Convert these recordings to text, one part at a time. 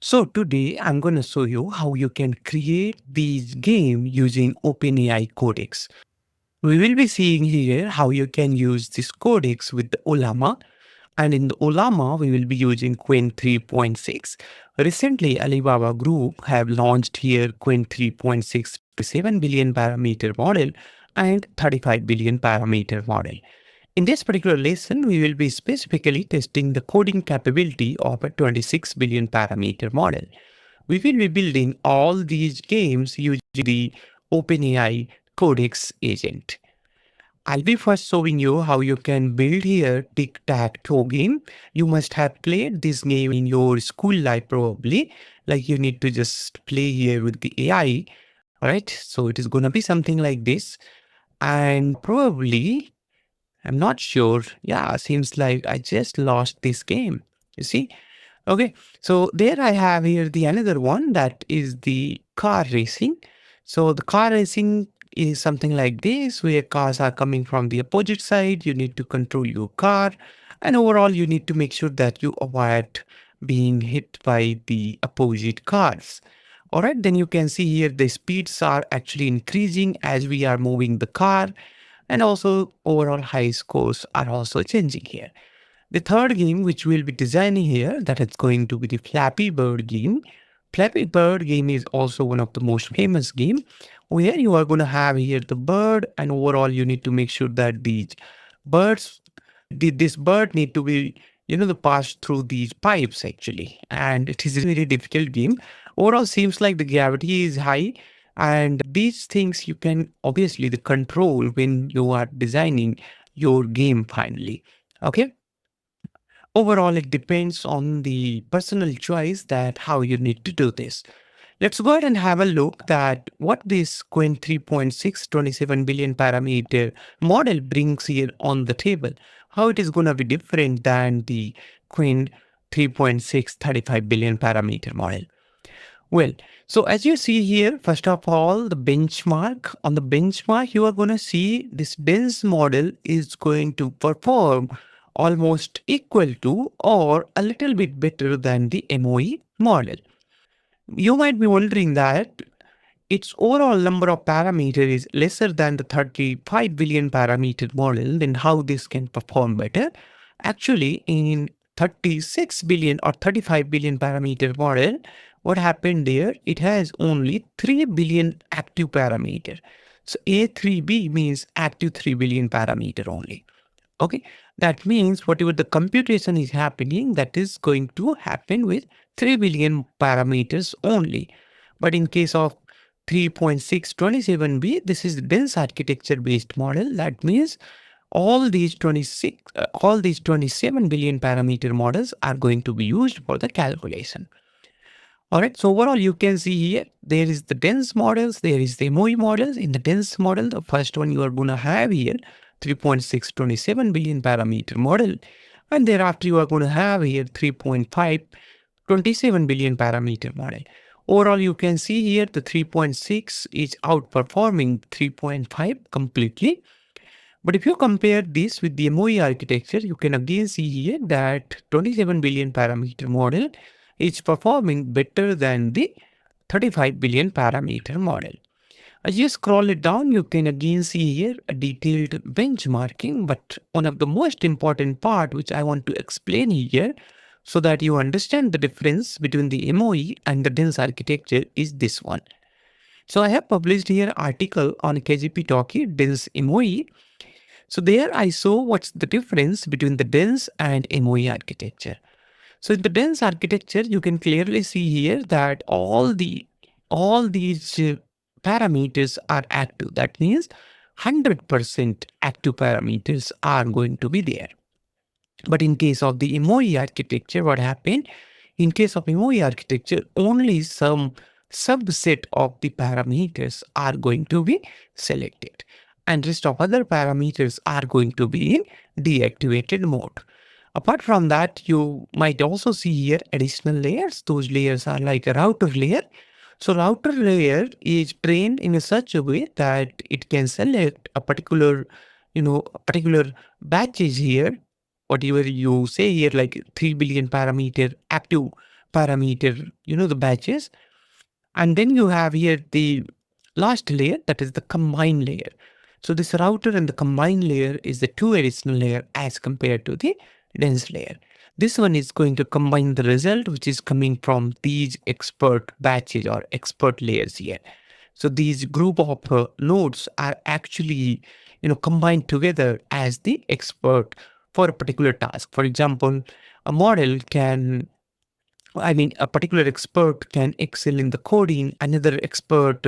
So today I'm going to show you how you can create these game using OpenAI Codex. We will be seeing here how you can use this codex with the Ollama, and in the Ollama we will be using Qwen 3.6. Recently Alibaba Group have launched here Qwen 3.6 7 billion parameter model and 35 billion parameter model. In this particular lesson, we will be specifically testing the coding capability of a 26 billion parameter model. We will be building all these games using the OpenAI Codex Agent. I'll be first showing you how you can build here Tic Tac Toe game. You must have played this game in your school life probably. Like you need to just play here with the AI, right? So it is going to be something like this. And probably I'm not sure. Yeah, seems like I just lost this game. You see? Okay, so there I have here the another one that is the car racing. So the car racing is something like this, where cars are coming from the opposite side. You need to control your car, and overall you need to make sure that you avoid being hit by the opposite cars. All right, then you can see here the speeds are actually increasing as we are moving the car, and also overall high scores are also changing here. The third game which we'll be designing here, that is going to be the Flappy Bird game. Flappy Bird game is also one of the most famous game, where you are going to have here the bird, and overall you need to make sure that these birds, this bird need to be, the pass through these pipes actually. And it is a very difficult game. Overall seems like the gravity is high, and these things you can obviously the control when you are designing your game finally. Okay. Overall, it depends on the personal choice that how you need to do this. Let's go ahead and have a look that what this Qwen 3.6 27 billion parameter model brings here on the table, how it is going to be different than the Qwen 3.6 35 billion parameter model. Well, so as you see here, first of all, the benchmark, on the benchmark, you are going to see this dense model is going to perform almost equal to or a little bit better than the MOE model. You might be wondering that its overall number of parameters is lesser than the 35 billion parameter model, then how this can perform better? Actually, in 36 billion or 35 billion parameter model, what happened there? It has only 3 billion active parameter. So A3B means active 3 billion parameter only. Okay, that means whatever the computation is happening, that is going to happen with 3 billion parameters only. But in case of 3.6 27B, this is dense architecture based model. That means all these 27 billion parameter models are going to be used for the calculation. All right, so overall you can see here, there is the dense models, there is the MOE models. In the dense model, the first one you are going to have here, 3.6 27 billion parameter model. And thereafter you are going to have here 3.5 27 billion parameter model. Overall, you can see here the 3.6 is outperforming 3.5 completely. But if you compare this with the MOE architecture, you can again see here that 27 billion parameter model is performing better than the 35 billion parameter model. As you scroll it down, you can again see here a detailed benchmarking, but one of the most important part which I want to explain here so that you understand the difference between the MOE and the dense architecture is this one. So I have published here article on KGP Talkie dense MOE. So there I show what's the difference between the dense and MOE architecture. So in the dense architecture, you can clearly see here that all these parameters are active. That means 100% active parameters are going to be there. But in case of the MOE architecture, what happened? In case of MOE architecture, only some subset of the parameters are going to be selected, and rest of other parameters are going to be in deactivated mode. Apart from that, you might also see here additional layers. Those layers are like a router layer. So router layer is trained in such a way that it can select a particular, particular batches here, whatever you say here, like 3 billion parameter active parameter, the batches. And then you have here the last layer, that is the combine layer. So this router and the combine layer is the two additional layer as compared to the dense layer. This one is going to combine the result which is coming from these expert batches or expert layers here. So these group of nodes are actually, combined together as the expert for a particular task. For example, a model can, a particular expert can excel in the coding, another expert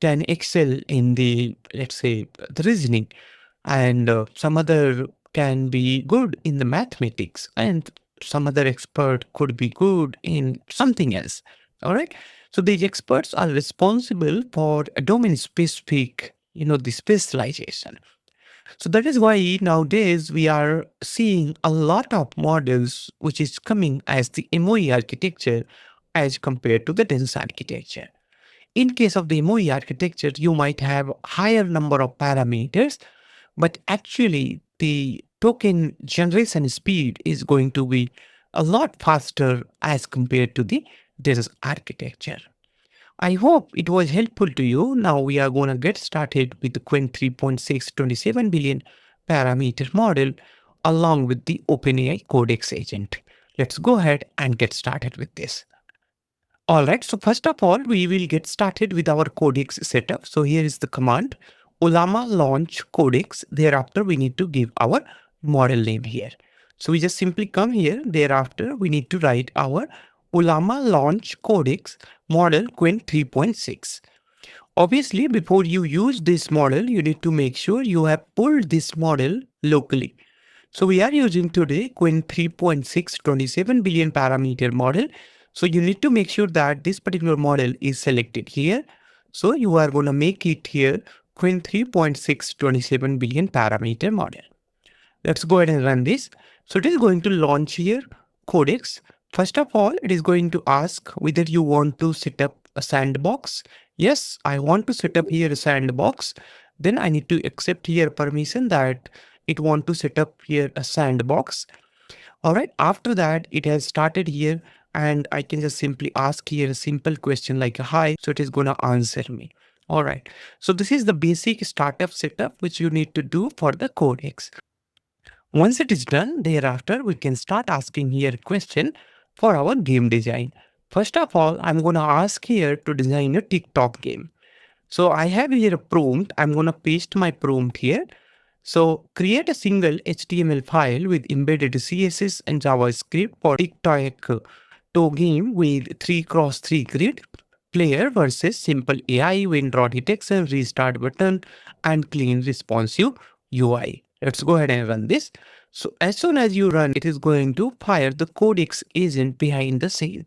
can excel in the, let's say, the reasoning, and some other can be good in the mathematics, and some other expert could be good in something else. All right. So these experts are responsible for a domain specific, the specialization. So that is why nowadays we are seeing a lot of models which is coming as the MOE architecture as compared to the dense architecture. In case of the MOE architecture, you might have higher number of parameters, but actually the token generation speed is going to be a lot faster as compared to the dense architecture. I hope it was helpful to you. Now we are going to get started with the Qwen 3.6 27 billion parameter model along with the OpenAI Codex Agent. Let's go ahead and get started with this. All right, so first of all, we will get started with our codex setup. So here is the command Ollama launch codex. Thereafter, we need to give our model name here. So we just simply come here. Thereafter, we need to write our Ollama launch codex model Qwen 3.6. Obviously, before you use this model, you need to make sure you have pulled this model locally. So we are using today Qwen 3.6 27 billion parameter model. So you need to make sure that this particular model is selected here. So you are going to make it here Qwen 3.6 27 billion parameter model. Let's go ahead and run this. So it is going to launch here codex. First of all, it is going to ask whether you want to set up a sandbox. Yes, I want to set up here a sandbox. Then I need to accept here permission that it want to set up here a sandbox. All right. After that, it has started here and I can just simply ask here a simple question like hi. So it is going to answer me. All right. So this is the basic startup setup which you need to do for the codex. Once it is done, thereafter, we can start asking here a question for our game design. First of all, I'm going to ask here to design a TikTok game. So I have here a prompt. I'm going to paste my prompt here. So create a single HTML file with embedded CSS and JavaScript for Tic Tac Toe game with 3x3 grid, player versus simple AI, draw detection, restart button, and clean responsive UI. Let's go ahead and run this. So as soon as you run, it is going to fire the codex agent behind the scene.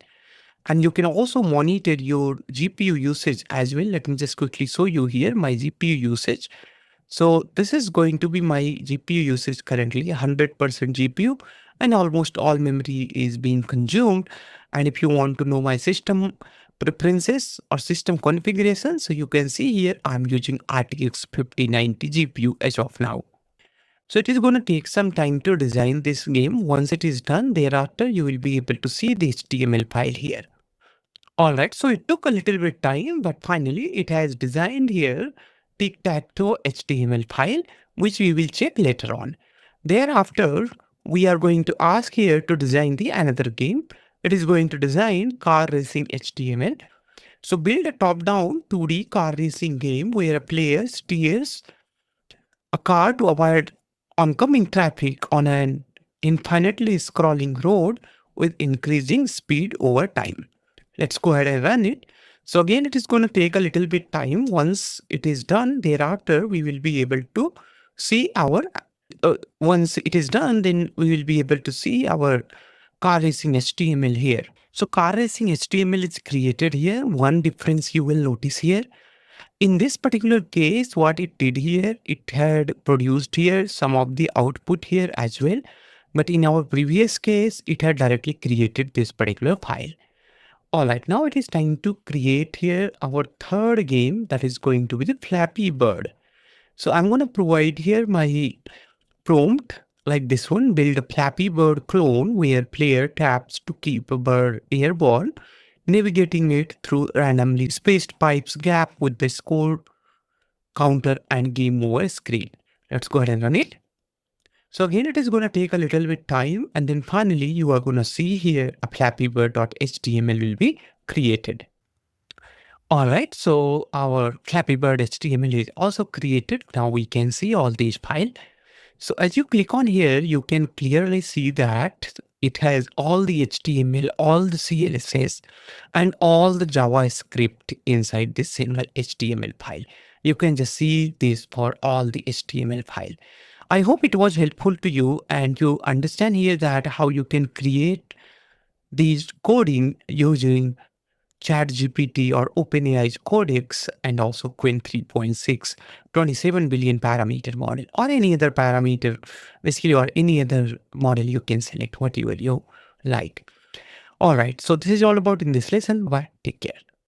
And you can also monitor your GPU usage as well. Let me just quickly show you here my GPU usage. So this is going to be my GPU usage currently 100% GPU and almost all memory is being consumed. And if you want to know my system preferences or system configuration, so you can see here I'm using RTX 5090 GPU as of now. So it is going to take some time to design this game. Once it is done, thereafter you will be able to see the HTML file here. Alright, so it took a little bit time, but finally it has designed here Tic Tac Toe HTML file, which we will check later on. Thereafter, we are going to ask here to design the another game. It is going to design car racing HTML. So build a top-down 2D car racing game where a player steers a car to avoid oncoming traffic on an infinitely scrolling road with increasing speed over time. Let's go ahead and run it. So again, it is going to take a little bit time. Once it is done, thereafter, we will be able to see our, once it is done, then we will be able to see our car racing HTML here. So car racing HTML is created here. One difference you will notice here. In this particular case, what it did here, it had produced here some of the output here as well. But in our previous case, it had directly created this particular file. All right, now it is time to create here our third game that is going to be the Flappy Bird. So I'm going to provide here my prompt like this one, build a Flappy Bird clone where player taps to keep a bird airborne, navigating it through randomly spaced pipes gap with the score counter and game over screen. Let's go ahead and run it. So again, it is going to take a little bit time, and then finally you are going to see here a flappybird.html will be created. All right, so our flappybird HTML is also created. Now we can see all these files. So as you click on here, you can clearly see that it has all the HTML, all the CSS, and all the JavaScript inside this single HTML file. You can just see this for all the HTML file. I hope it was helpful to you and you understand here that how you can create these coding using ChatGPT or OpenAI's Codex and also Qwen 3.6 27 billion parameter model or any other parameter, basically, or any other model you can select whatever you like. All right, so this is all about in this lesson. Bye. Take care.